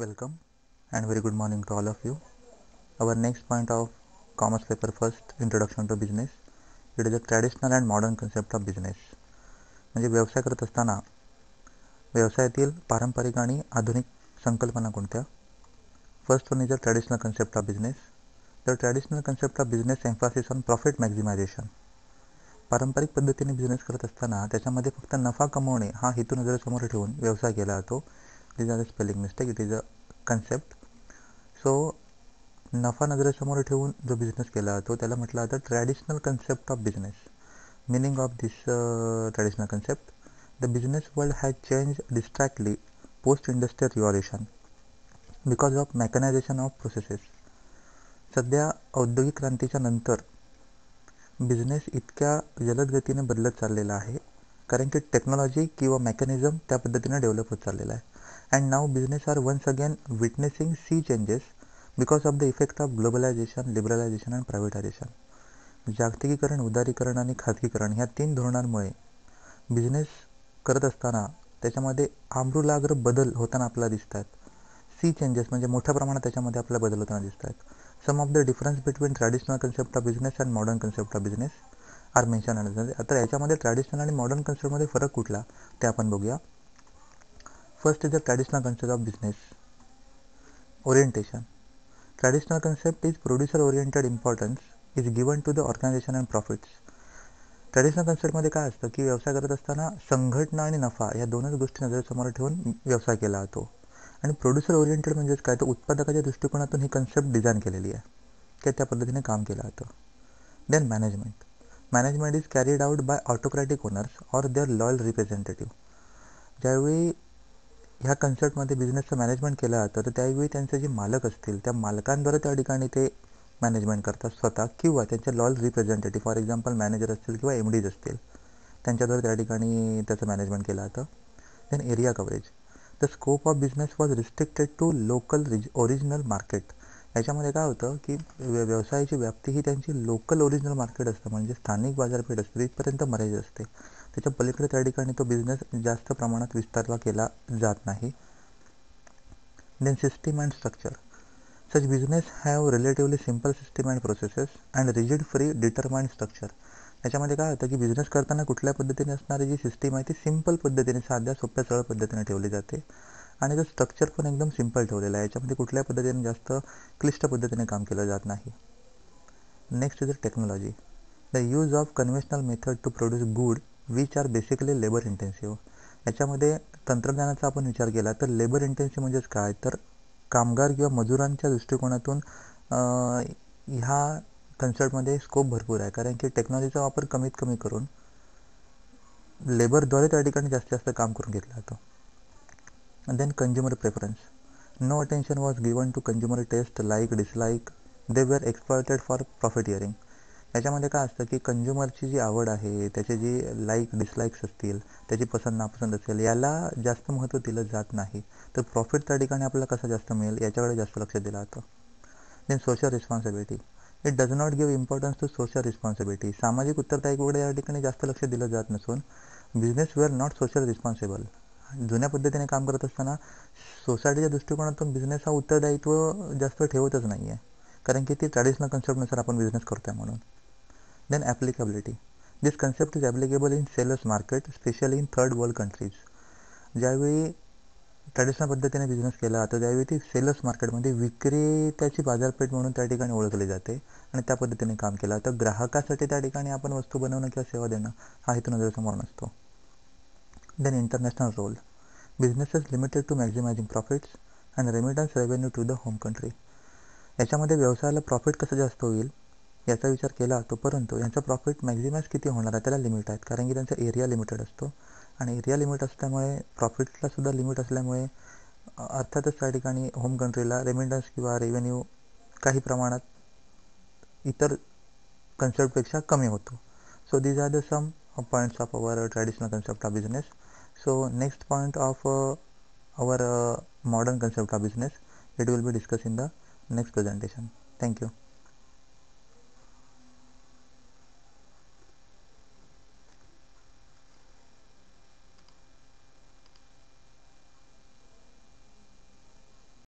Welcome and very good morning to all of you. Our next point of commerce paper first introduction to business. It is a traditional and modern concept of business. म्हणजे व्यवसाय करत असताना व्यवसायातील पारंपरिक आणि आधुनिक संकल्पना कोणत्या? First one is the traditional concept of business. The traditional concept of business emphasis on profit maximization. पारंपरिक पद्धतीने बिझनेस करत असताना त्याच्यामध्ये फक्त नफा कमवणे हा हेतू नजरेसमोर ठेवून व्यवसाय केला जातो. This are the spelling mistake. It is a concept. So नफा नजरेसमोर ठेवून जो बिझनेस केला जातो त्याला म्हटलं जातं traditional concept of business. Meaning of this traditional concept: the business world has change drastically post industrial revolution because of mechanisation of processes. सध्या औद्योगिक क्रांतीच्या नंतर बिझनेस इतक्या जलद गतीने बदलत चाललेला आहे कारण की टेक्नॉलॉजी किंवा मेकॅनिझम त्या पद्धतीने डेव्हलप होत चाललेला आहे. And now business are once again witnessing sea changes because of the effect of globalization, liberalization and privatization. जागतिकीकरण, उदारीकरण आणि खाजगीकरण ह्या 3 धोरणांमुळे बिझनेस करत असताना त्याच्यामध्ये आमूलाग्र बदल होताना आपल्याला दिसत आहेत. सी चेंजेस म्हणजे मोठ्या प्रमाणात त्याच्यामध्ये आपल्याला बदल होताना दिसत आहेत. Some of the difference between traditional concept of business and modern concept of business are mention. आता याच्यामध्ये ट्रॅडिशनल आणि मॉडर्न कन्सेप्टमध्ये फरक कुठला ते आपण बघूया. First is the traditional concept of business. Orientation. Traditional concept is producer oriented importance is given to the organisation and profits. Traditional कन्सेप्टमध्ये काय असतं की व्यवसाय करत असताना संघटना आणि नफा या दोनच गोष्टी नजरेसमोर ठेवून व्यवसाय केला जातो. आणि प्रोड्युसर ओरिएंटेड म्हणजेच काय, तर उत्पादकाच्या दृष्टिकोनातून ही कन्सेप्ट डिझाईन केलेली आहे की त्या पद्धतीने काम केलं जातं. Then management. Management is carried out by autocratic owners or their loyal representative. ज्यावेळी ह्या कन्सेप्टमध्ये बिझनेसचं मॅनेजमेंट केलं जातं तर त्यावेळी त्यांचे जे मालक असतील त्या मालकांद्वारे त्या ठिकाणी ते मॅनेजमेंट करतात स्वतः किंवा त्यांचे loyal representative, for example manager असतील किंवा MDs असतील, त्यांच्याद्वारे त्या ठिकाणी त्याचं मॅनेजमेंट केलं जातं. Then area coverage. The scope of business was restricted to local original market. याच्यामध्ये काय होतं की व्यवसायाची व्याप्ती ही त्यांची लोकल ओरिजिनल मार्केट असतं, म्हणजे स्थानिक बाजारपेठ असते तिथपर्यंत मर्यादित असते. त्याच्या पलीकडे त्या ठिकाणी तो बिझनेस जास्त प्रमाणात विस्तारला केला जात नाही. Then system and structure. Such business have relatively simple system and processes and rigid free determined structure. याच्यामध्ये काय होतं की बिझनेस करताना कुठल्या पद्धतीने असणारी जी सिस्टीम आहे ती सिम्पल पद्धतीने, साध्या सोप्या सरळ पद्धतीने ठेवली जाते आणि तो स्ट्रक्चर पण एकदम सिम्पल ठेवलेला आहे. याच्यामध्ये कुठल्या पद्धतीने जास्त क्लिष्ट पद्धतीने काम केलं जात नाही. Next is technology. The use of conventional method to produce good which are basically labour intensive. याच्यामध्ये तंत्रज्ञानाचा आपण विचार केला तर लेबर इंटेन्सिव्ह म्हणजेच काय, तर कामगार किंवा मजुरांच्या दृष्टिकोनातून ह्या कन्सेप्टमध्ये स्कोप भरपूर आहे कारण की टेक्नॉलॉजीचा वापर कमीत कमी करून लेबरद्वारे त्या ठिकाणी जास्तीत जास्त काम करून घेतलं जातं. Then consumer preference. No attention was given to consumer taste, like dislike, they were exploited for profiteering. याच्यामध्ये काय असतं की कंझ्युमरची जी आवड आहे, त्याचे जी लाईक डिसलाईक्स असतील, त्याची पसंत नापसंत असेल, याला जास्त महत्त्व दिलं जात नाही. तर प्रॉफिट त्या ठिकाणी आपल्याला कसं जास्त मिळेल याच्याकडे जास्त लक्ष दिलं जातं. Then social responsibility. It does not give importance to social responsibility. सामाजिक उत्तरदायित्वाकडे या ठिकाणी जास्त लक्ष दिलं जात नसून business were not social responsible. जुन्या पद्धतीने काम करत असताना सोसायटीच्या दृष्टिकोनातून बिझनेस हा उत्तरदायित्व जास्त ठेवतच नाही आहे कारण की ती ट्रॅडिशनल कन्सेप्टनुसार आपण बिझनेस करतो आहे म्हणून. Then applicability. This concept is applicable in sellers market, specially in third world countries. ज्यावेळी ट्रॅडिशनल पद्धतीने बिझनेस केला जातो त्यावेळी ती सेलर्स मार्केटमध्ये विक्रेत्याची बाजारपेठ म्हणून त्या ठिकाणी ओळखली जाते आणि त्या पद्धतीने काम केलं जातं. ग्राहकासाठी त्या ठिकाणी आपण वस्तू बनवणं किंवा सेवा देणं हा हेतू नजरेसमोर नसतो. Then international role. Businesses limited to maximising profits and remittance revenue to the home country. याच्यामध्ये व्यवसायाला प्रॉफिट कसं जास्त होईल याचा विचार केला जातो, परंतु यांचा प्रॉफिट मॅक्झिमाइज किती होणार आहे त्याला लिमिट आहेत कारण की त्यांचा एरिया लिमिटेड असतो आणि एरिया लिमिट असल्यामुळे प्रॉफिटलासुद्धा लिमिट असल्यामुळे अर्थातच त्या ठिकाणी होम कंट्रीला रेमिटन्स किंवा रेव्हेन्यू काही प्रमाणात इतर कन्सेप्टपेक्षा कमी होतो. So these are the some points of our traditional concept of business. So next point of our modern concept of business, it will be discussed in the next presentation. Thank you.